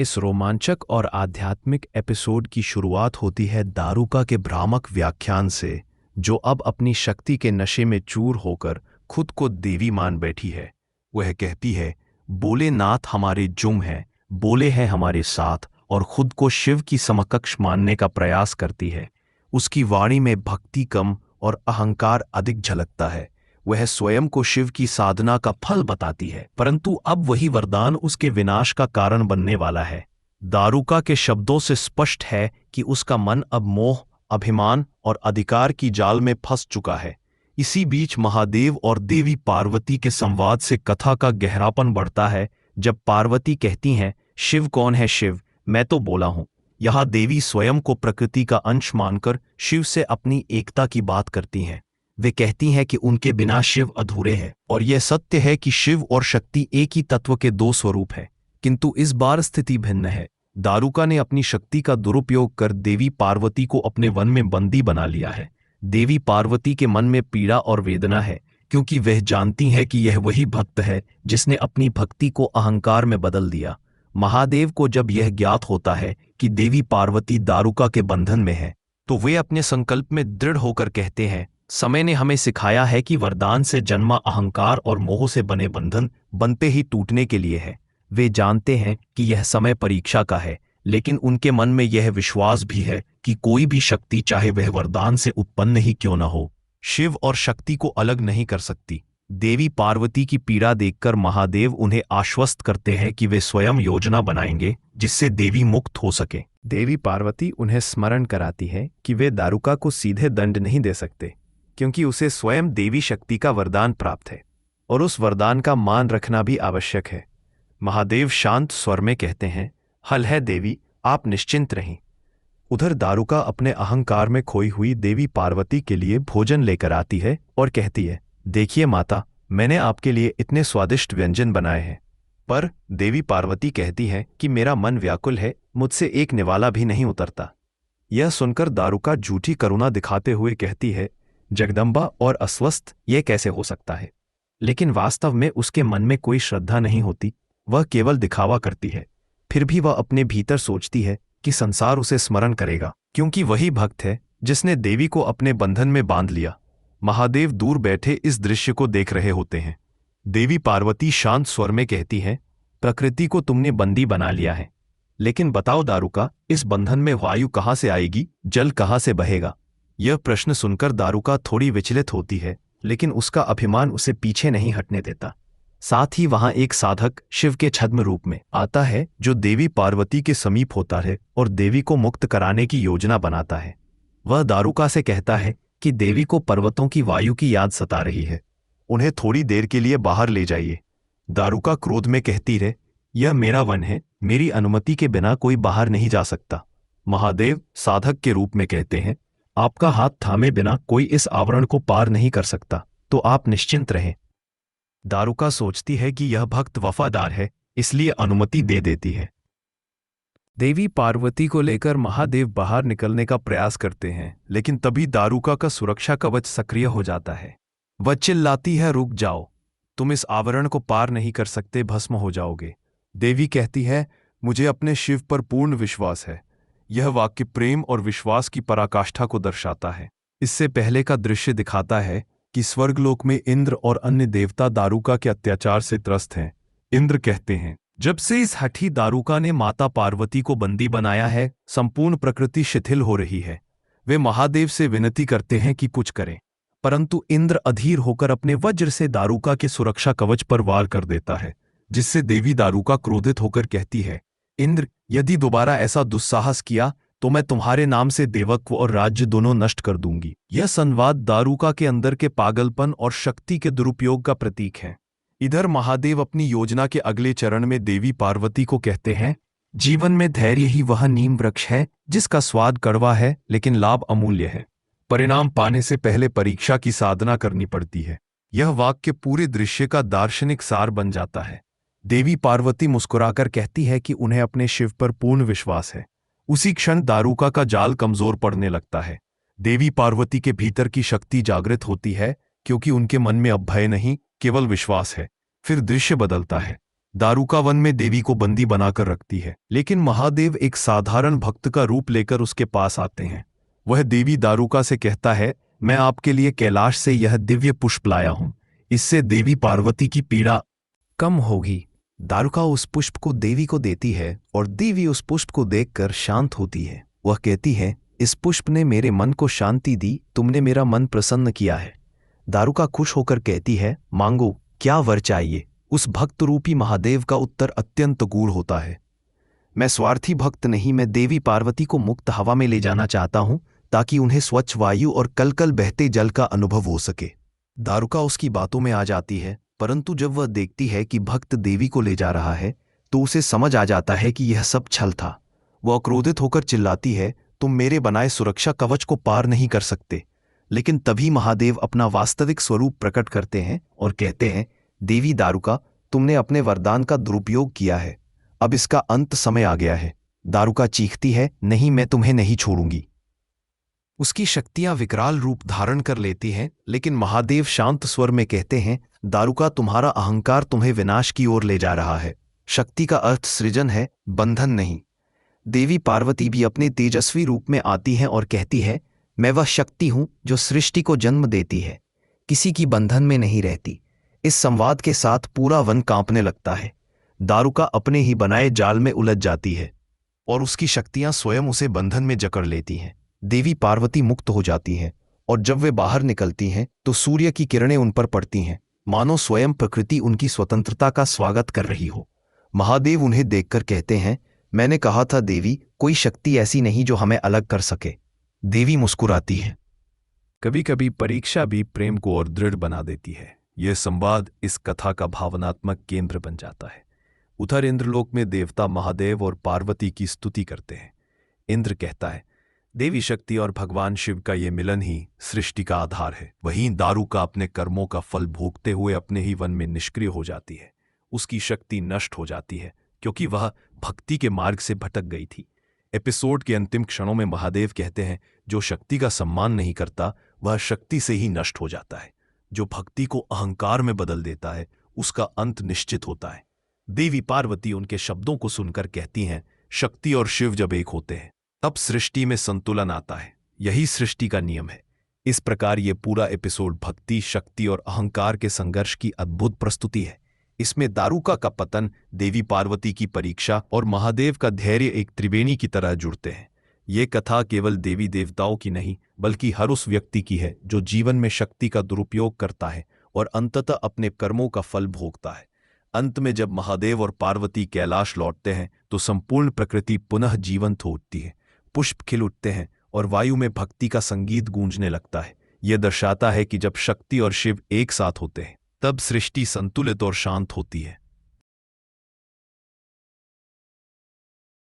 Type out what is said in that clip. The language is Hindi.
इस रोमांचक और आध्यात्मिक एपिसोड की शुरुआत होती है दारुका के भ्रामक व्याख्यान से, जो अब अपनी शक्ति के नशे में चूर होकर खुद को देवी मान बैठी है। वह कहती है, बोले नाथ हमारे जुम हैं, बोले हैं हमारे साथ, और खुद को शिव की समकक्ष मानने का प्रयास करती है। उसकी वाणी में भक्ति कम और अहंकार अधिक झलकता है। वह स्वयं को शिव की साधना का फल बताती है, परंतु अब वही वरदान उसके विनाश का कारण बनने वाला है। दारुका के शब्दों से स्पष्ट है कि उसका मन अब मोह, अभिमान और अधिकार की जाल में फंस चुका है। इसी बीच महादेव और देवी पार्वती के संवाद से कथा का गहरापन बढ़ता है। जब पार्वती कहती हैं, शिव कौन है शिव, मैं तो बोला हूं। यह देवी स्वयं को प्रकृति का अंश मानकर शिव से अपनी एकता की बात करती हैं। वे कहती हैं कि उनके बिना शिव अधूरे हैं, और यह सत्य है कि शिव और शक्ति एक ही तत्व के दो स्वरूप हैं। किंतु इस बार स्थिति भिन्न है। दारुका ने अपनी शक्ति का दुरुपयोग कर देवी पार्वती को अपने वन में बंदी बना लिया है। देवी पार्वती के मन में पीड़ा और वेदना है, क्योंकि वह जानती है कि यह वही भक्त है जिसने अपनी भक्ति को अहंकार में बदल दिया। महादेव को जब यह ज्ञात होता है कि देवी पार्वती दारुका के बंधन में है, तो वे अपने संकल्प में दृढ़ होकर कहते हैं, समय ने हमें सिखाया है कि वरदान से जन्मा अहंकार और मोह से बने बंधन बनते ही टूटने के लिए है। वे जानते हैं कि यह समय परीक्षा का है, लेकिन उनके मन में यह विश्वास भी है कि कोई भी शक्ति, चाहे वह वरदान से उत्पन्न ही क्यों न हो, शिव और शक्ति को अलग नहीं कर सकती। देवी पार्वती की पीड़ा देखकर महादेव उन्हें आश्वस्त करते हैं कि वे स्वयं योजना बनाएंगे जिससे देवी मुक्त हो सके। देवी पार्वती उन्हें स्मरण कराती है कि वे दारुका को सीधे दंड नहीं दे सकते, क्योंकि उसे स्वयं देवी शक्ति का वरदान प्राप्त है, और उस वरदान का मान रखना भी आवश्यक है। महादेव शांत स्वर में कहते हैं, हल है देवी, आप निश्चिंत रहें। उधर दारुका अपने अहंकार में खोई हुई देवी पार्वती के लिए भोजन लेकर आती है और कहती है, देखिए माता, मैंने आपके लिए इतने स्वादिष्ट व्यंजन बनाए हैं। पर देवी पार्वती कहती है कि मेरा मन व्याकुल है, मुझसे एक निवाला भी नहीं उतरता। यह सुनकर दारुका झूठी करुणा दिखाते हुए कहती है, जगदम्बा और अस्वस्थ यह कैसे हो सकता है। लेकिन वास्तव में उसके मन में कोई श्रद्धा नहीं होती, वह केवल दिखावा करती है। फिर भी वह अपने भीतर सोचती है कि संसार उसे स्मरण करेगा, क्योंकि वही भक्त है जिसने देवी को अपने बंधन में बांध लिया। महादेव दूर बैठे इस दृश्य को देख रहे होते हैं। देवी पार्वती शांत स्वर में कहती है, प्रकृति को तुमने बंदी बना लिया है, लेकिन बताओ दारुका, इस बंधन में वायु कहाँ से आएगी, जल कहाँ से बहेगा। यह प्रश्न सुनकर दारुका थोड़ी विचलित होती है, लेकिन उसका अभिमान उसे पीछे नहीं हटने देता। साथ ही वहां एक साधक शिव के छद्म रूप में आता है, जो देवी पार्वती के समीप होता है और देवी को मुक्त कराने की योजना बनाता है। वह दारुका से कहता है कि देवी को पर्वतों की वायु की याद सता रही है, उन्हें थोड़ी देर के लिए बाहर ले जाइए। दारुका क्रोध में कहती रहे, यह मेरा वन है, मेरी अनुमति के बिना कोई बाहर नहीं जा सकता। महादेव साधक के रूप में कहते हैं, आपका हाथ थामे बिना कोई इस आवरण को पार नहीं कर सकता, तो आप निश्चिंत रहें। दारुका सोचती है कि यह भक्त वफादार है, इसलिए अनुमति दे देती है। देवी पार्वती को लेकर महादेव बाहर निकलने का प्रयास करते हैं, लेकिन तभी दारुका का सुरक्षा कवच सक्रिय हो जाता है। वह चिल्लाती है, रुक जाओ, तुम इस आवरण को पार नहीं कर सकते, भस्म हो जाओगे। देवी कहती है, मुझे अपने शिव पर पूर्ण विश्वास है। यह वाक्य प्रेम और विश्वास की पराकाष्ठा को दर्शाता है। इससे पहले का दृश्य दिखाता है कि स्वर्गलोक में इंद्र और अन्य देवता दारुका के अत्याचार से त्रस्त हैं। इंद्र कहते हैं, जब से इस हठी दारुका ने माता पार्वती को बंदी बनाया है, संपूर्ण प्रकृति शिथिल हो रही है। वे महादेव से विनती करते हैं कि कुछ करें, परंतु इंद्र अधीर होकर अपने वज्र से दारुका के सुरक्षा कवच पर वार कर देता है, जिससे देवी दारुका क्रोधित होकर कहती है, इंद्र, यदि दोबारा ऐसा दुस्साहस किया तो मैं तुम्हारे नाम से देवत्व और राज्य दोनों नष्ट कर दूंगी। यह संवाद दारुका के अंदर के पागलपन और शक्ति के दुरुपयोग का प्रतीक है। इधर महादेव अपनी योजना के अगले चरण में देवी पार्वती को कहते हैं, जीवन में धैर्य ही वह नीम वृक्ष है जिसका स्वाद कड़वा है लेकिन लाभ अमूल्य है। परिणाम पाने से पहले परीक्षा की साधना करनी पड़ती है। यह वाक्य पूरे दृश्य का दार्शनिक सार बन जाता है। देवी पार्वती मुस्कुराकर कहती है कि उन्हें अपने शिव पर पूर्ण विश्वास है। उसी क्षण दारुका का जाल कमजोर पड़ने लगता है। देवी पार्वती के भीतर की शक्ति जागृत होती है, क्योंकि उनके मन में अब भय नहीं, केवल विश्वास है। फिर दृश्य बदलता है। दारुका वन में देवी को बंदी बनाकर रखती है, लेकिन महादेव एक साधारण भक्त का रूप लेकर उसके पास आते हैं। वह देवी दारुका से कहता है, मैं आपके लिए कैलाश से यह दिव्य पुष्प लाया हूं, इससे देवी पार्वती की पीड़ा कम होगी। दारुका उस पुष्प को देवी को देती है और देवी उस पुष्प को देखकर शांत होती है। वह कहती है, इस पुष्प ने मेरे मन को शांति दी, तुमने मेरा मन प्रसन्न किया है। दारुका खुश होकर कहती है, मांगो, क्या वर चाहिए। उस भक्त रूपी महादेव का उत्तर अत्यंत गूढ़ होता है, मैं स्वार्थी भक्त नहीं, मैं देवी पार्वती को मुक्त हवा में ले जाना चाहता हूं, ताकि उन्हें स्वच्छ वायु और कलकल बहते जल का अनुभव हो सके। दारुका उसकी बातों में आ जाती है, परंतु जब वह देखती है कि भक्त देवी को ले जा रहा है तो उसे समझ आ जाता है कि यह सब छल था। वह क्रोधित होकर चिल्लाती है, तुम मेरे बनाए सुरक्षा कवच को पार नहीं कर सकते। लेकिन तभी महादेव अपना वास्तविक स्वरूप प्रकट करते हैं और कहते हैं, देवी दारुका, तुमने अपने वरदान का दुरुपयोग किया है, अब इसका अंत समय आ गया है। दारुका चीखती है, नहीं, मैं तुम्हें नहीं छोड़ूंगी। उसकी शक्तियां विकराल रूप धारण कर लेती हैं, लेकिन महादेव शांत स्वर में कहते हैं, दारुका, तुम्हारा अहंकार तुम्हें विनाश की ओर ले जा रहा है। शक्ति का अर्थ सृजन है, बंधन नहीं। देवी पार्वती भी अपने तेजस्वी रूप में आती हैं और कहती है, मैं वह शक्ति हूं जो सृष्टि को जन्म देती है, किसी की बंधन में नहीं रहती। इस संवाद के साथ पूरा वन कांपने लगता है। दारुका अपने ही बनाए जाल में उलझ जाती है और उसकी शक्तियां स्वयं उसे बंधन में जकड़ लेती हैं। देवी पार्वती मुक्त हो जाती हैं और जब वे बाहर निकलती हैं तो सूर्य की किरणें उन पर पड़ती हैं, मानो स्वयं प्रकृति उनकी स्वतंत्रता का स्वागत कर रही हो। महादेव उन्हें देखकर कहते हैं, मैंने कहा था देवी, कोई शक्ति ऐसी नहीं जो हमें अलग कर सके। देवी मुस्कुराती है। कभी कभी परीक्षा भी प्रेम को और दृढ़ बना देती है। यह संवाद इस कथा का भावनात्मक केंद्र बन जाता है। उधर इंद्रलोक में देवता महादेव और पार्वती की स्तुति करते हैं। इंद्र कहता है, देवी शक्ति और भगवान शिव का ये मिलन ही सृष्टि का आधार है। वहीं दारुका अपने कर्मों का फल भोगते हुए अपने ही वन में निष्क्रिय हो जाती है। उसकी शक्ति नष्ट हो जाती है क्योंकि वह भक्ति के मार्ग से भटक गई थी। एपिसोड के अंतिम क्षणों में महादेव कहते हैं, जो शक्ति का सम्मान नहीं करता वह शक्ति से ही नष्ट हो जाता है। जो भक्ति को अहंकार में बदल देता है उसका अंत निश्चित होता है। देवी पार्वती उनके शब्दों को सुनकर कहती हैं, शक्ति और शिव जब एक होते हैं तब सृष्टि में संतुलन आता है। यही सृष्टि का नियम है। इस प्रकार ये पूरा एपिसोड भक्ति, शक्ति और अहंकार के संघर्ष की अद्भुत प्रस्तुति है। इसमें दारुका का पतन, देवी पार्वती की परीक्षा और महादेव का धैर्य एक त्रिवेणी की तरह जुड़ते हैं। ये कथा केवल देवी देवताओं की नहीं बल्कि हर उस व्यक्ति की है जो जीवन में शक्ति का दुरुपयोग करता है और अंततः अपने कर्मों का फल भोगता है। अंत में जब महादेव और पार्वती कैलाश लौटते हैं तो संपूर्ण प्रकृति पुनः जीवंत हो उठती है। पुष्प खिल उठते हैं और वायु में भक्ति का संगीत गूंजने लगता है। यह दर्शाता है कि जब शक्ति और शिव एक साथ होते हैं तब सृष्टि संतुलित और शांत होती है।